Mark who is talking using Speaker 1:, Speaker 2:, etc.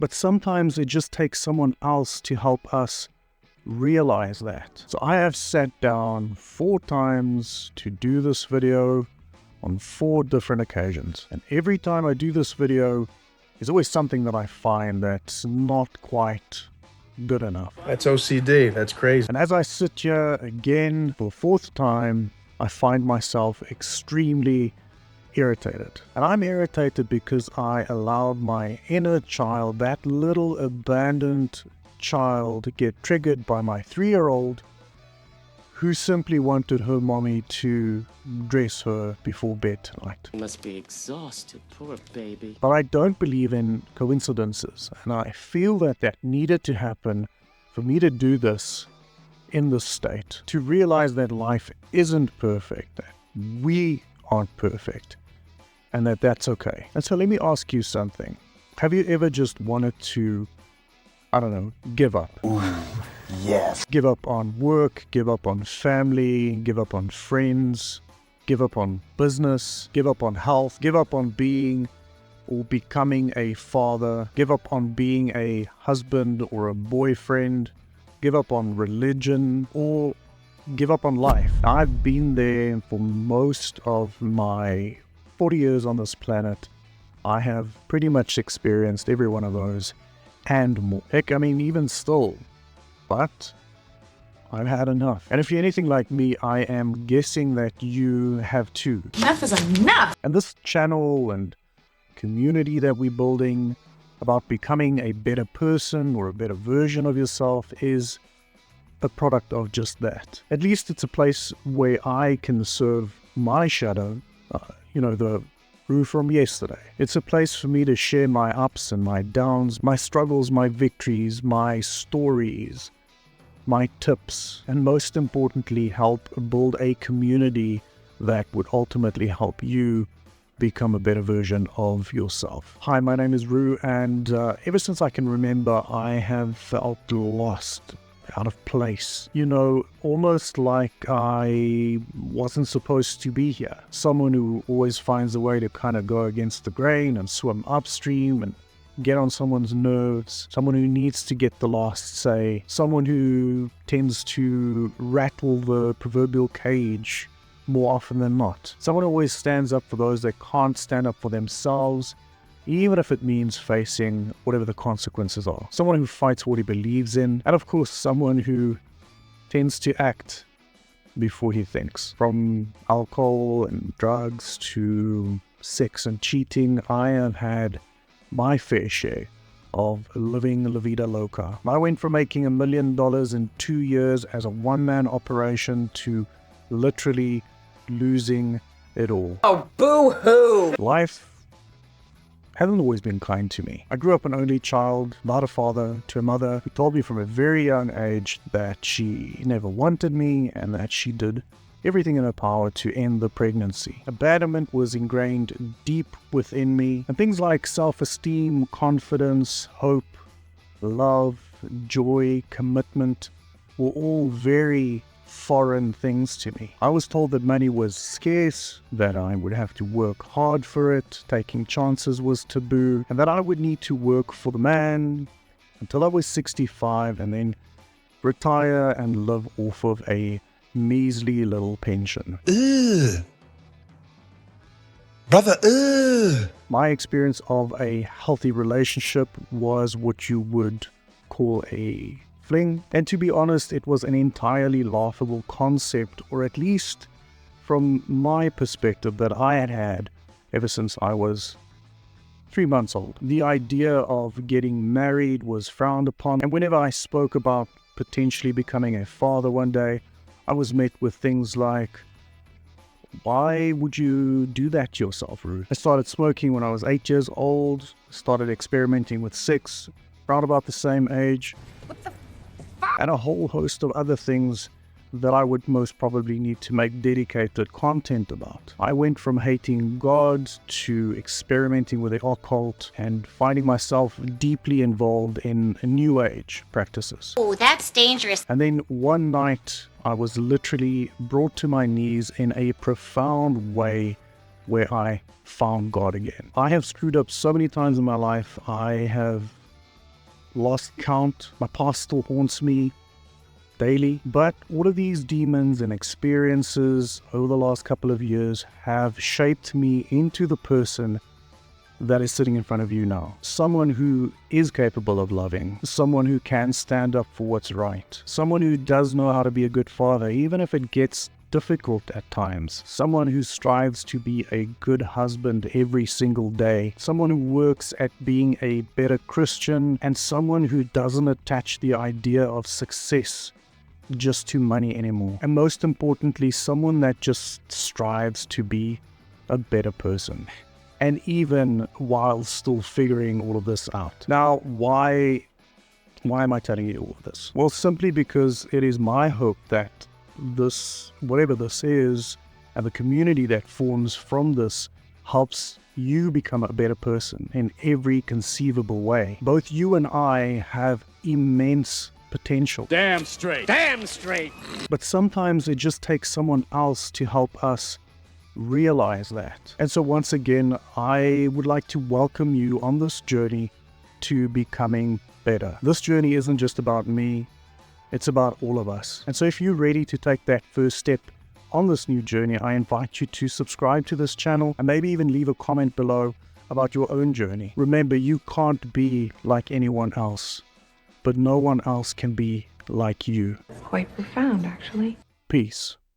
Speaker 1: But sometimes it just takes someone else to help us realize that. So I have sat down 4 times to do this video on 4 different occasions. And every time I do this video, there's always something that I find that's not quite good enough.
Speaker 2: That's OCD. That's crazy.
Speaker 1: And as I sit here again for the 4th time, I find myself extremely irritated. And I'm irritated because I allowed my inner child, that little abandoned child, to get triggered by my 3-year-old who simply wanted her mommy to dress her before bed tonight.
Speaker 3: You must be exhausted, poor baby.
Speaker 1: But I don't believe in coincidences, and I feel that that needed to happen for me to do this in this state, to realize that life isn't perfect, that we aren't perfect, and that that's okay. And so let me ask you something. Have you ever just wanted to, I don't know, give up?
Speaker 2: Ooh, yes.
Speaker 1: Give up on work, give up on family, give up on friends, give up on business, give up on health, give up on being or becoming a father, give up on being a husband or a boyfriend, give up on religion, or give up on life. I've been there for most of my 40 years on this planet. I have pretty much experienced every one of those and more. Heck, I mean, even still. But I've had enough. And if you're anything like me, I am guessing that you have too.
Speaker 4: Enough is enough!
Speaker 1: And this channel and community that we're building about becoming a better person or a better version of yourself is a product of just that. At least it's a place where I can serve my shadow, the Rue from yesterday. It's a place for me to share my ups and my downs, my struggles, my victories, my stories, my tips, and most importantly, help build a community that would ultimately help you become a better version of yourself. Hi, my name is Rue, and ever since I can remember, I have felt lost, out of place. Almost like I wasn't supposed to be here. Someone who always finds a way to kind of go against the grain and swim upstream and get on someone's nerves. Someone who needs to get the last say. Someone who tends to rattle the proverbial cage more often than not. Someone who always stands up for those that can't stand up for themselves, even if it means facing whatever the consequences are. Someone who fights what he believes in, and of course someone who tends to act before he thinks. From alcohol and drugs to sex and cheating, I have had my fair share of living La Vida Loca. I went from making $1 million in 2 years as a one-man operation to literally losing it all.
Speaker 4: Oh, boo-hoo!
Speaker 1: Life hasn't always been kind to me. I grew up an only child, without a father, to a mother who told me from a very young age that she never wanted me and that she did everything in her power to end the pregnancy. Abandonment was ingrained deep within me, and things like self-esteem, confidence, hope, love, joy, commitment were all very foreign things to me. I was told that money was scarce, that I would have to work hard for it, taking chances was taboo, and that I would need to work for the man until I was 65 and then retire and live off of a measly little pension.
Speaker 2: Ugh. Brother, ugh.
Speaker 1: My experience of a healthy relationship was what you would call a fling, and to be honest, it was an entirely laughable concept, or at least from my perspective, that I had had ever since I was 3 months old. The idea of getting married was frowned upon, and whenever I spoke about potentially becoming a father one day, I was met with things like, why would you do that to yourself, Rue? I started smoking when I was 8 years old, started experimenting with sex around about the same age, and a whole host of other things that I would most probably need to make dedicated content about. I went from hating God to experimenting with the occult and finding myself deeply involved in New Age practices.
Speaker 4: Oh, that's dangerous.
Speaker 1: And then one night, I was literally brought to my knees in a profound way where I found God again. I have screwed up so many times in my life. I have lost count. My past still haunts me daily. But all of these demons and experiences over the last couple of years have shaped me into the person that is sitting in front of you now. Someone who is capable of loving, someone who can stand up for what's right, someone who does know how to be a good father, even if it gets difficult at times, someone who strives to be a good husband every single day, someone who works at being a better Christian, and someone who doesn't attach the idea of success just to money anymore. And most importantly, someone that just strives to be a better person. And even while still figuring all of this out. Now, why am I telling you all of this? Well, simply because it is my hope that this, whatever this is, and the community that forms from this helps you become a better person in every conceivable way. Both you and I have immense potential.
Speaker 3: Damn straight. Damn straight.
Speaker 1: But sometimes it just takes someone else to help us realize that. And so once again, I would like to welcome you on this journey to becoming better. This journey isn't just about me, it's about all of us. And so if you're ready to take that first step on this new journey, I invite you to subscribe to this channel and maybe even leave a comment below about your own journey. Remember, you can't be like anyone else, but no one else can be like you.
Speaker 5: Quite profound, actually.
Speaker 1: Peace.